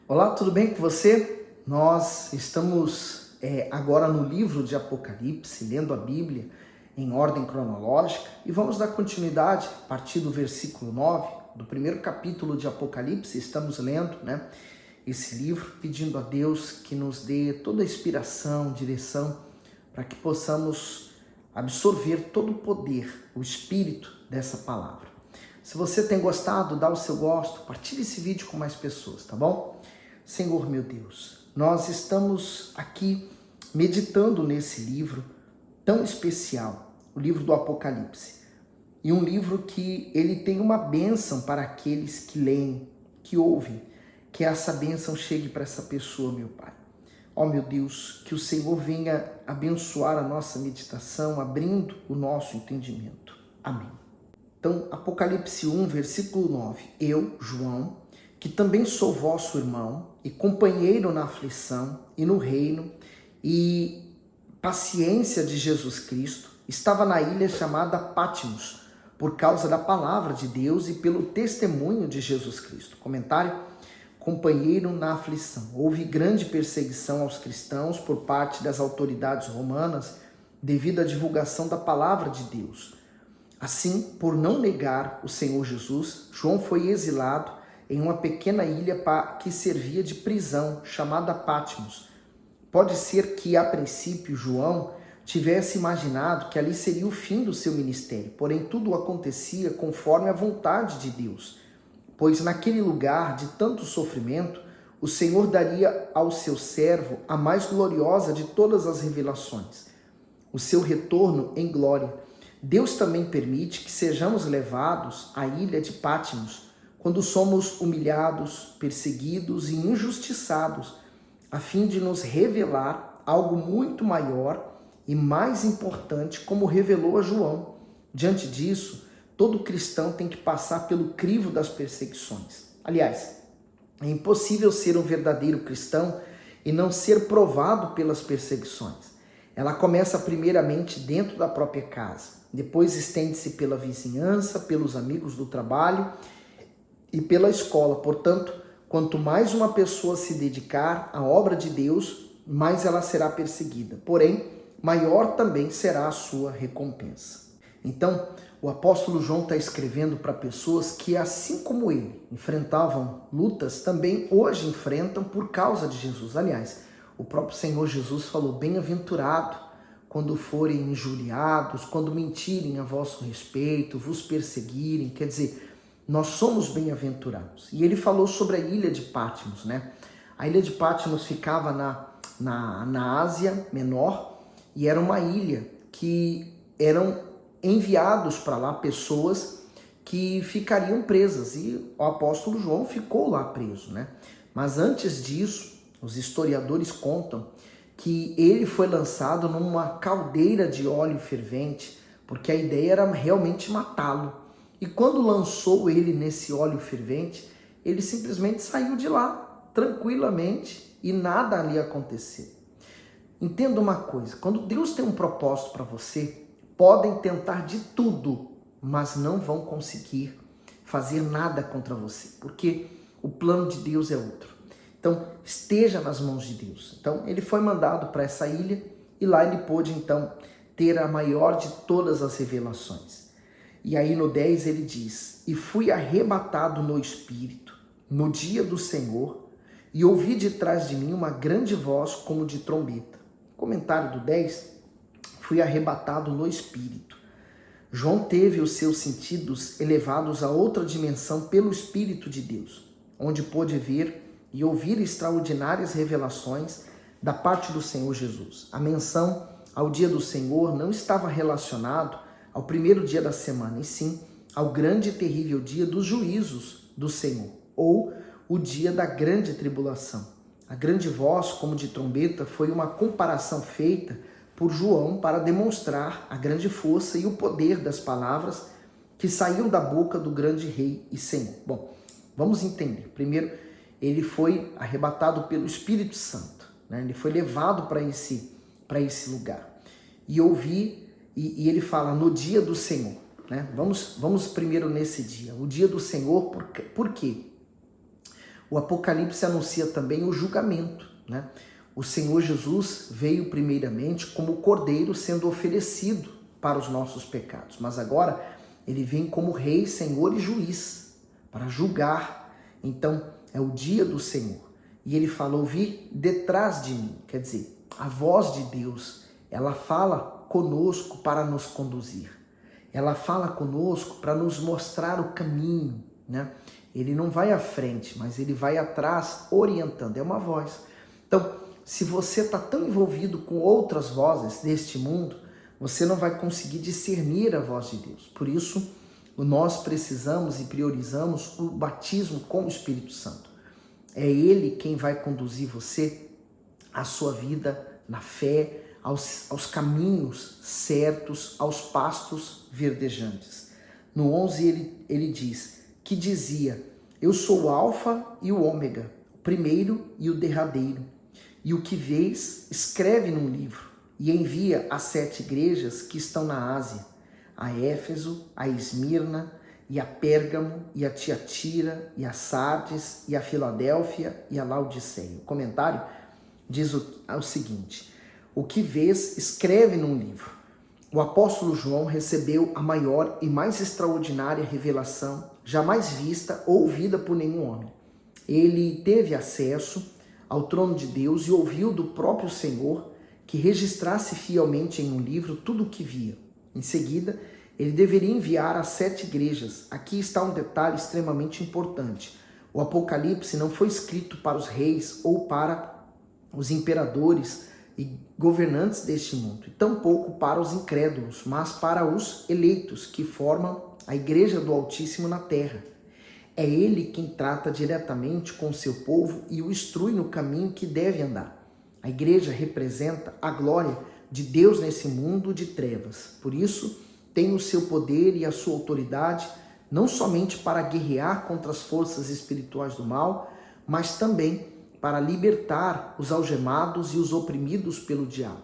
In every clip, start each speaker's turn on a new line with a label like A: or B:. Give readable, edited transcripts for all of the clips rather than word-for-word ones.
A: Olá, tudo bem com você? Nós estamos agora no livro de Apocalipse, lendo a Bíblia em ordem cronológica e vamos dar continuidade a partir do versículo 9 do primeiro capítulo de Apocalipse. Estamos lendo esse livro, pedindo a Deus que nos dê toda a inspiração, direção, para que possamos absorver todo o poder, o espírito dessa palavra. Se você tem gostado, dá o seu gosto, partilhe esse vídeo com mais pessoas, tá bom? Senhor meu Deus, nós estamos aqui meditando nesse livro tão especial, o livro do Apocalipse. E um livro que ele tem uma bênção para aqueles que leem, que ouvem, que essa bênção chegue para essa pessoa, meu Pai. Ó meu Deus, que o Senhor venha abençoar a nossa meditação, abrindo o nosso entendimento. Amém. Então, Apocalipse 1, versículo 9. Eu, João, que também sou vosso irmão e companheiro na aflição e no reino e paciência de Jesus Cristo, estava na ilha chamada Patmos, por causa da palavra de Deus e pelo testemunho de Jesus Cristo. Comentário: companheiro na aflição. Houve grande perseguição aos cristãos por parte das autoridades romanas devido à divulgação da palavra de Deus. Assim, por não negar o Senhor Jesus, João foi exilado em uma pequena ilha que servia de prisão, chamada Patmos. Pode ser que, a princípio, João tivesse imaginado que ali seria o fim do seu ministério, porém tudo acontecia conforme a vontade de Deus, pois naquele lugar de tanto sofrimento, o Senhor daria ao seu servo a mais gloriosa de todas as revelações, o seu retorno em glória. Deus também permite que sejamos levados à ilha de Patmos quando somos humilhados, perseguidos e injustiçados, a fim de nos revelar algo muito maior e mais importante, como revelou a João. Diante disso, todo cristão tem que passar pelo crivo das perseguições. Aliás, é impossível ser um verdadeiro cristão e não ser provado pelas perseguições. Ela começa primeiramente dentro da própria casa, depois estende-se pela vizinhança, pelos amigos do trabalho e pela escola. Portanto, quanto mais uma pessoa se dedicar à obra de Deus, mais ela será perseguida. Porém, maior também será a sua recompensa. Então, o apóstolo João está escrevendo para pessoas que, assim como ele, enfrentavam lutas, também hoje enfrentam por causa de Jesus. Aliás, o próprio Senhor Jesus falou: bem-aventurado quando forem injuriados, quando mentirem a vosso respeito, vos perseguirem. Quer dizer, nós somos bem-aventurados. E ele falou sobre a ilha de Patmos, né? A ilha de Patmos ficava na Ásia Menor e era uma ilha que eram enviados para lá pessoas que ficariam presas. E o apóstolo João ficou lá preso, né? Mas antes disso, os historiadores contam que ele foi lançado numa caldeira de óleo fervente, porque a ideia era realmente matá-lo. E quando lançou ele nesse óleo fervente, ele simplesmente saiu de lá, tranquilamente, e nada ali aconteceu. Entenda uma coisa: quando Deus tem um propósito para você, podem tentar de tudo, mas não vão conseguir fazer nada contra você, porque o plano de Deus é outro. Então, esteja nas mãos de Deus. Então, ele foi mandado para essa ilha e lá ele pôde, então, ter a maior de todas as revelações. E aí no 10 ele diz: e fui arrebatado no Espírito, no dia do Senhor, e ouvi de trás de mim uma grande voz como de trombeta. Comentário do 10, fui arrebatado no Espírito. João teve os seus sentidos elevados a outra dimensão pelo Espírito de Deus, onde pôde ver e ouvir extraordinárias revelações da parte do Senhor Jesus. A menção ao dia do Senhor não estava relacionado ao primeiro dia da semana, e sim ao grande e terrível dia dos juízos do Senhor, ou o dia da grande tribulação. A grande voz, como de trombeta, foi uma comparação feita por João para demonstrar a grande força e o poder das palavras que saíam da boca do grande rei e Senhor. Bom, vamos entender. Primeiro, ele foi arrebatado pelo Espírito Santo, né? Ele foi levado para esse lugar. E ouvi, e ele fala no dia do Senhor, né? Vamos primeiro nesse dia, o dia do Senhor. Por quê? O Apocalipse anuncia também o julgamento, né? O Senhor Jesus veio primeiramente como cordeiro sendo oferecido para os nossos pecados, mas agora ele vem como rei, senhor e juiz para julgar. Então é o dia do Senhor. E ele falou: "Vi detrás de mim", quer dizer, a voz de Deus, ela fala conosco para nos conduzir. Ela fala conosco para nos mostrar o caminho, né? Ele não vai à frente, mas ele vai atrás orientando, é uma voz. Então, se você está tão envolvido com outras vozes deste mundo, você não vai conseguir discernir a voz de Deus. Por isso, nós precisamos e priorizamos o batismo com o Espírito Santo. É Ele quem vai conduzir você à sua vida na fé, aos caminhos certos, aos pastos verdejantes. No 11 ele diz, que dizia: "Eu sou o Alfa e o Ômega, o primeiro e o derradeiro. E o que vês, escreve num livro e envia às 7 igrejas que estão na Ásia, a Éfeso, a Esmirna, e a Pérgamo, e a Tiatira, e a Sardes, e a Filadélfia, e a Laodiceia." O comentário diz o seguinte: "O que vês, escreve num livro." O apóstolo João recebeu a maior e mais extraordinária revelação jamais vista ou ouvida por nenhum homem. Ele teve acesso ao trono de Deus e ouviu do próprio Senhor que registrasse fielmente em um livro tudo o que via. Em seguida, ele deveria enviar às 7 igrejas. Aqui está um detalhe extremamente importante. O Apocalipse não foi escrito para os reis ou para os imperadores e governantes deste mundo, e tampouco para os incrédulos, mas para os eleitos que formam a igreja do Altíssimo na terra. É ele quem trata diretamente com o seu povo e o instrui no caminho que deve andar. A igreja representa a glória de Deus nesse mundo de trevas. Por isso, tem o seu poder e a sua autoridade, não somente para guerrear contra as forças espirituais do mal, mas também para libertar os algemados e os oprimidos pelo diabo.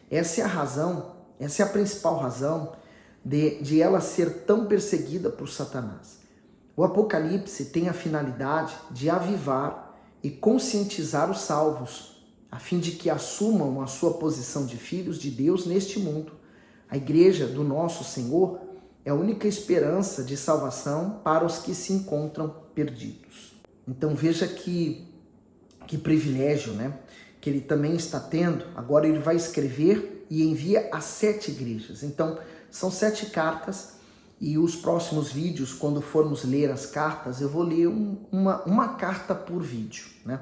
A: Essa é a razão, essa é a principal razão de ela ser tão perseguida por Satanás. O Apocalipse tem a finalidade de avivar e conscientizar os salvos, a fim de que assumam a sua posição de filhos de Deus neste mundo. A igreja do nosso Senhor é a única esperança de salvação para os que se encontram perdidos. Então veja que privilégio, né? Que ele também está tendo. Agora ele vai escrever e envia às 7 igrejas. Então são 7 cartas, e os próximos vídeos, quando formos ler as cartas, eu vou ler uma carta por vídeo, né?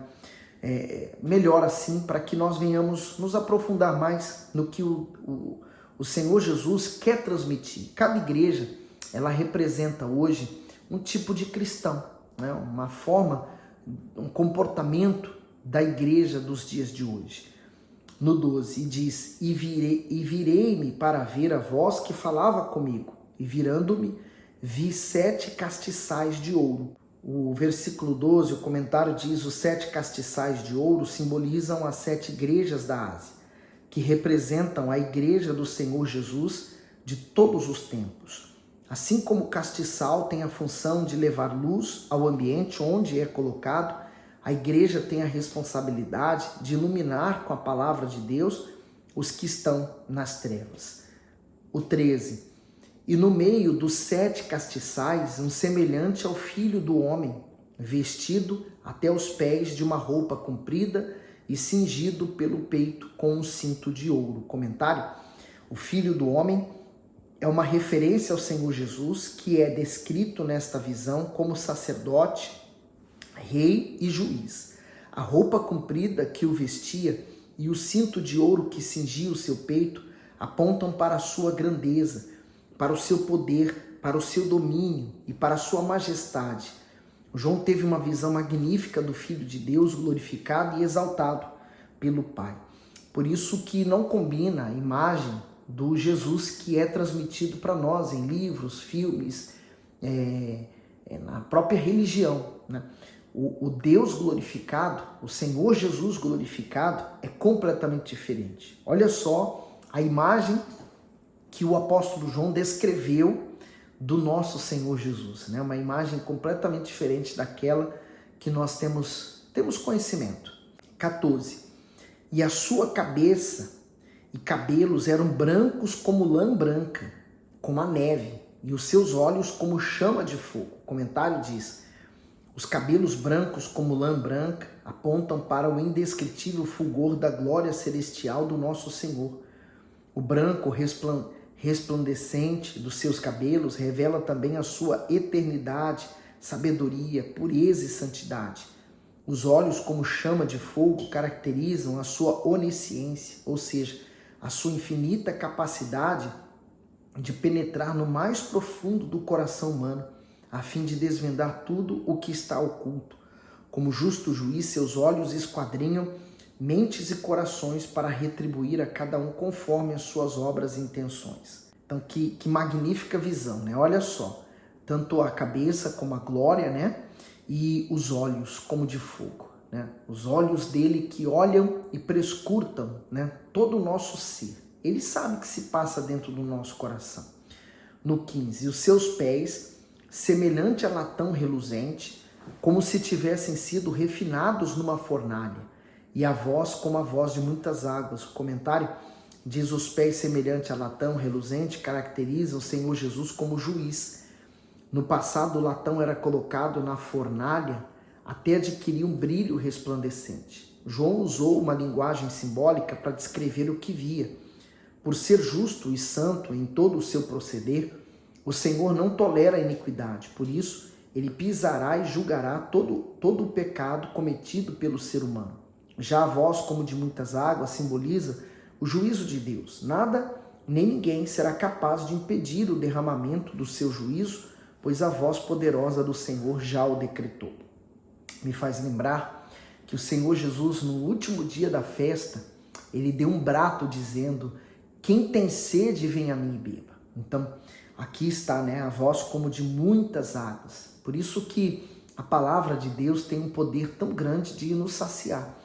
A: Melhor assim, para que nós venhamos nos aprofundar mais no que o Senhor Jesus quer transmitir. Cada igreja, ela representa hoje um tipo de cristão, né? Uma forma, um comportamento da igreja dos dias de hoje. No 12, diz: e virei-me para ver a voz que falava comigo, e virando-me, vi 7 castiçais de ouro. O versículo 12, o comentário diz: os 7 castiçais de ouro simbolizam as 7 igrejas da Ásia, que representam a igreja do Senhor Jesus de todos os tempos. Assim como o castiçal tem a função de levar luz ao ambiente onde é colocado, a igreja tem a responsabilidade de iluminar com a palavra de Deus os que estão nas trevas. O 13. E no meio dos 7 castiçais, um semelhante ao Filho do Homem, vestido até os pés de uma roupa comprida e cingido pelo peito com um cinto de ouro. Comentário: o Filho do Homem é uma referência ao Senhor Jesus, que é descrito nesta visão como sacerdote, rei e juiz. A roupa comprida que o vestia e o cinto de ouro que cingia o seu peito apontam para a sua grandeza, para o seu poder, para o seu domínio e para a sua majestade. João teve uma visão magnífica do Filho de Deus glorificado e exaltado pelo Pai. Por isso que não combina a imagem do Jesus que é transmitido para nós em livros, filmes, na própria religião, né? O Deus glorificado, o Senhor Jesus glorificado, é completamente diferente. Olha só a imagem que o apóstolo João descreveu do nosso Senhor Jesus, né? Uma imagem completamente diferente daquela que nós temos conhecimento. 14. E a sua cabeça e cabelos eram brancos como lã branca, como a neve, e os seus olhos como chama de fogo. O comentário diz: os cabelos brancos como lã branca apontam para o indescritível fulgor da glória celestial do nosso Senhor. O branco resplandecente dos seus cabelos revela também a sua eternidade, sabedoria, pureza e santidade. Os olhos como chama de fogo caracterizam a sua onisciência, ou seja, a sua infinita capacidade de penetrar no mais profundo do coração humano, a fim de desvendar tudo o que está oculto. Como justo juiz, seus olhos esquadrinham mentes e corações para retribuir a cada um conforme as suas obras e intenções. Então, que magnífica visão, né? Olha só, tanto a cabeça como a glória, né? E os olhos como de fogo, né? Os olhos dele que olham e prescrutam, né? Todo o nosso ser. Ele sabe o que se passa dentro do nosso coração. No 15, e os seus pés, semelhante a latão reluzente, como se tivessem sido refinados numa fornalha, e a voz como a voz de muitas águas. O comentário diz: os pés semelhante a latão reluzente caracterizam o Senhor Jesus como juiz. No passado, o latão era colocado na fornalha até adquirir um brilho resplandecente. João usou uma linguagem simbólica para descrever o que via. Por ser justo e santo em todo o seu proceder, o Senhor não tolera a iniquidade. Por isso, ele pisará e julgará todo o pecado cometido pelo ser humano. Já a voz, como de muitas águas, simboliza o juízo de Deus. Nada nem ninguém será capaz de impedir o derramamento do seu juízo, pois a voz poderosa do Senhor já o decretou. Me faz lembrar que o Senhor Jesus, no último dia da festa, ele deu um brado dizendo: quem tem sede, vem a mim e beba. Então, aqui está, né, a voz como de muitas águas. Por isso que a palavra de Deus tem um poder tão grande de nos saciar.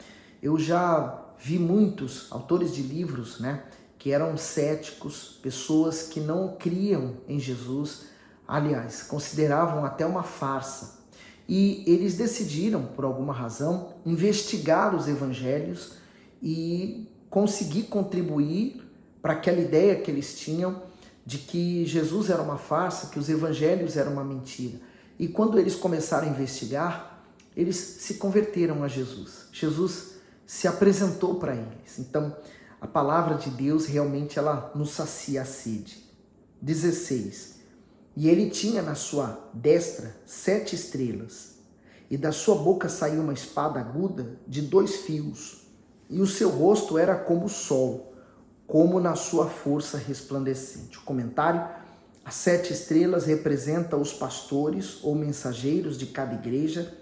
A: Eu já vi muitos autores de livros, né, que eram céticos, pessoas que não criam em Jesus, aliás, consideravam até uma farsa. E eles decidiram, por alguma razão, investigar os evangelhos e conseguir contribuir para aquela ideia que eles tinham de que Jesus era uma farsa, que os evangelhos eram uma mentira. E quando eles começaram a investigar, eles se converteram a Jesus. Jesus se apresentou para eles. Então, a palavra de Deus realmente ela nos sacia a sede. 16. E ele tinha na sua destra 7 estrelas, e da sua boca saiu uma espada aguda de 2 fios, e o seu rosto era como o sol, como na sua força resplandecente. O comentário: as 7 estrelas representam os pastores ou mensageiros de cada igreja,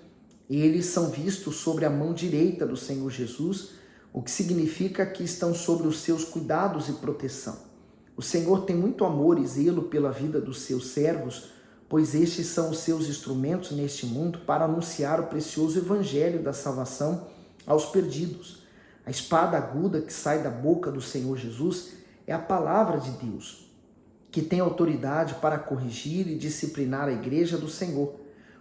A: e eles são vistos sobre a mão direita do Senhor Jesus, o que significa que estão sobre os seus cuidados e proteção. O Senhor tem muito amor e zelo pela vida dos seus servos, pois estes são os seus instrumentos neste mundo para anunciar o precioso evangelho da salvação aos perdidos. A espada aguda que sai da boca do Senhor Jesus é a palavra de Deus, que tem autoridade para corrigir e disciplinar a igreja do Senhor.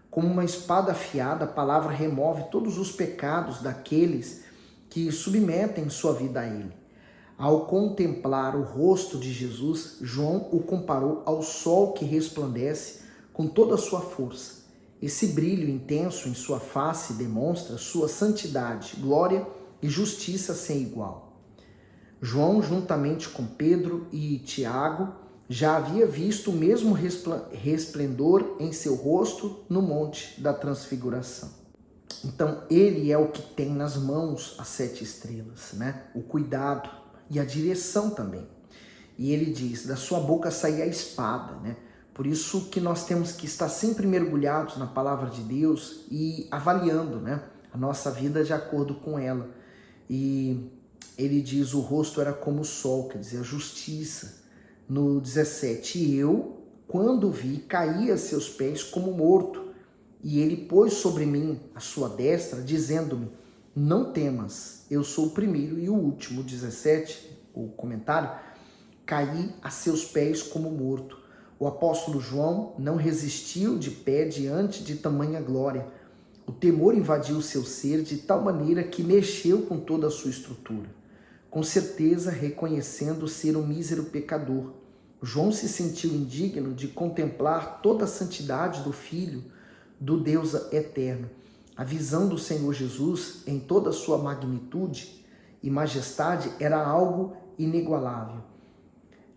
A: Como uma espada afiada, a palavra remove todos os pecados daqueles que submetem sua vida a ele. Ao contemplar o rosto de Jesus, João o comparou ao sol que resplandece com toda a sua força. Esse brilho intenso em sua face demonstra sua santidade, glória e justiça sem igual. João, juntamente com Pedro e Tiago, já havia visto o mesmo resplendor em seu rosto no Monte da Transfiguração. Então, ele é o que tem nas mãos as 7 estrelas, né? O cuidado e a direção também. E ele diz: da sua boca saía a espada, né? Por isso que nós temos que estar sempre mergulhados na palavra de Deus e avaliando, né, a nossa vida de acordo com ela. E ele diz: o rosto era como o sol, quer dizer, a justiça. No 17, e eu, quando vi, caí a seus pés como morto, e ele pôs sobre mim a sua destra, dizendo-me: não temas, eu sou o primeiro e o último. 17, o comentário: caí a seus pés como morto. O apóstolo João não resistiu de pé diante de tamanha glória. O temor invadiu seu ser de tal maneira que mexeu com toda a sua estrutura. Com certeza, reconhecendo ser um mísero pecador, João se sentiu indigno de contemplar toda a santidade do Filho do Deus eterno. A visão do Senhor Jesus, em toda a sua magnitude e majestade, era algo inigualável.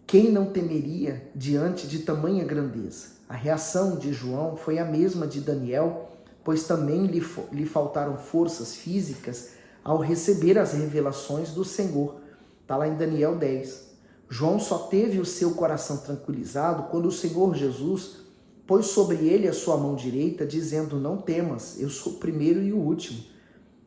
A: Quem não temeria diante de tamanha grandeza? A reação de João foi a mesma de Daniel, pois também lhe faltaram forças físicas ao receber as revelações do Senhor. Está lá em Daniel 10. João só teve o seu coração tranquilizado quando o Senhor Jesus pôs sobre ele a sua mão direita, dizendo: não temas, eu sou o primeiro e o último.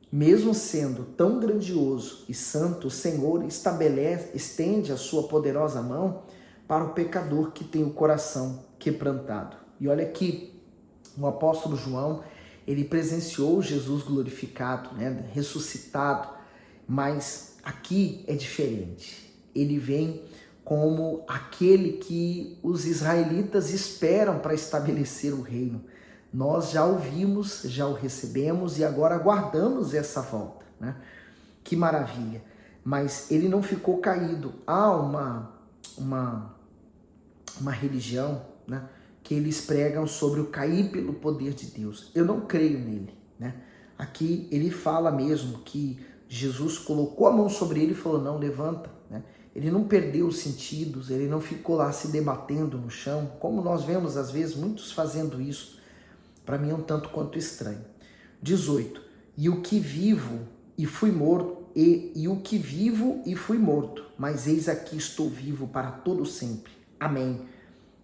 A: Mesmo sendo tão grandioso e santo, o Senhor estende a sua poderosa mão para o pecador que tem o coração quebrantado. E olha aqui, o apóstolo João, ele presenciou Jesus glorificado, ressuscitado, mas aqui é diferente. Ele vem como aquele que os israelitas esperam para estabelecer o reino. Nós já o vimos, já o recebemos e agora aguardamos essa volta, Que maravilha! Mas ele não ficou caído. Há uma religião, que eles pregam sobre o cair pelo poder de Deus. Eu não creio nele, Aqui ele fala mesmo que Jesus colocou a mão sobre ele e falou: não, levanta, Ele não perdeu os sentidos, ele não ficou lá se debatendo no chão, como nós vemos às vezes muitos fazendo isso. Para mim é um tanto quanto estranho. 18. E o que vivo e fui morto, e o que vivo e fui morto, mas eis aqui estou vivo para todo sempre. Amém.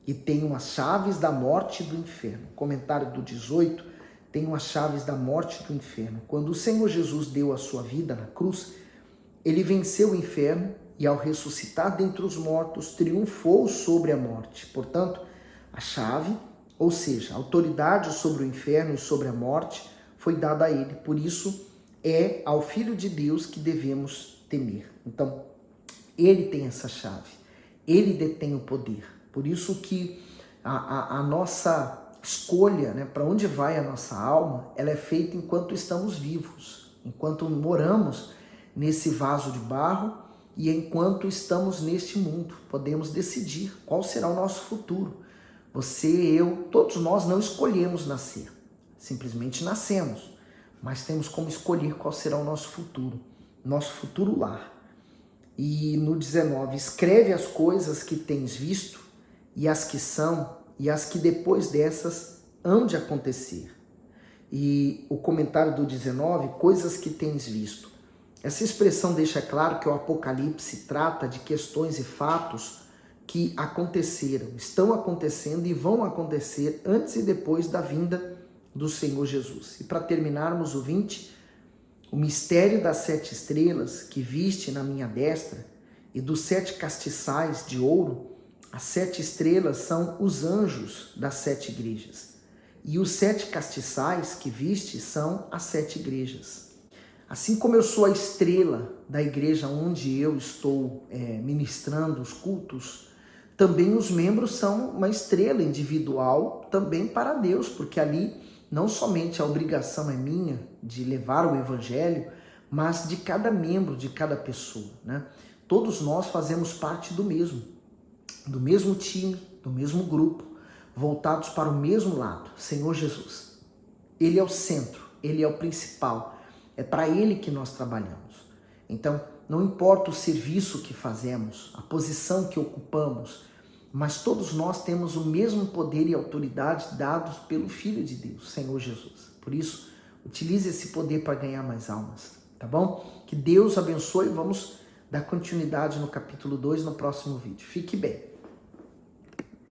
A: E tenho as chaves da morte e do inferno. Comentário do 18, tenho as chaves da morte e do inferno. Quando o Senhor Jesus deu a sua vida na cruz, ele venceu o inferno e ao ressuscitar dentre os mortos, triunfou sobre a morte. Portanto, a chave, ou seja, a autoridade sobre o inferno e sobre a morte, foi dada a ele. Por isso, é ao Filho de Deus que devemos temer. Então, ele tem essa chave, ele detém o poder. Por isso que a nossa escolha, para onde vai a nossa alma, ela é feita enquanto estamos vivos, enquanto moramos nesse vaso de barro e enquanto estamos neste mundo. Podemos decidir qual será o nosso futuro. Você, eu, todos nós não escolhemos nascer, simplesmente nascemos, mas temos como escolher qual será o nosso futuro lar. E no 19, escreve as coisas que tens visto e as que são e as que depois dessas hão de acontecer. E o comentário do 19, coisas que tens visto. Essa expressão deixa claro que o Apocalipse trata de questões e fatos que aconteceram, estão acontecendo e vão acontecer antes e depois da vinda do Senhor Jesus. E para terminarmos o 20, o mistério das 7 estrelas que viste na minha destra e dos 7 castiçais de ouro. As 7 estrelas são os anjos das 7 igrejas. E os 7 castiçais que viste são as 7 igrejas. Assim como eu sou a estrela da igreja onde eu estou ministrando os cultos, também os membros são uma estrela individual também para Deus, porque ali não somente a obrigação é minha de levar o evangelho, mas de cada membro, de cada pessoa, Todos nós fazemos parte do mesmo time, do mesmo grupo, voltados para o mesmo lado, Senhor Jesus. Ele é o centro, ele é o principal, é para ele que nós trabalhamos. Então, não importa o serviço que fazemos, a posição que ocupamos, mas todos nós temos o mesmo poder e autoridade dados pelo Filho de Deus, Senhor Jesus. Por isso, utilize esse poder para ganhar mais almas, tá bom? Que Deus abençoe. Vamos dar continuidade no capítulo 2 no próximo vídeo. Fique bem.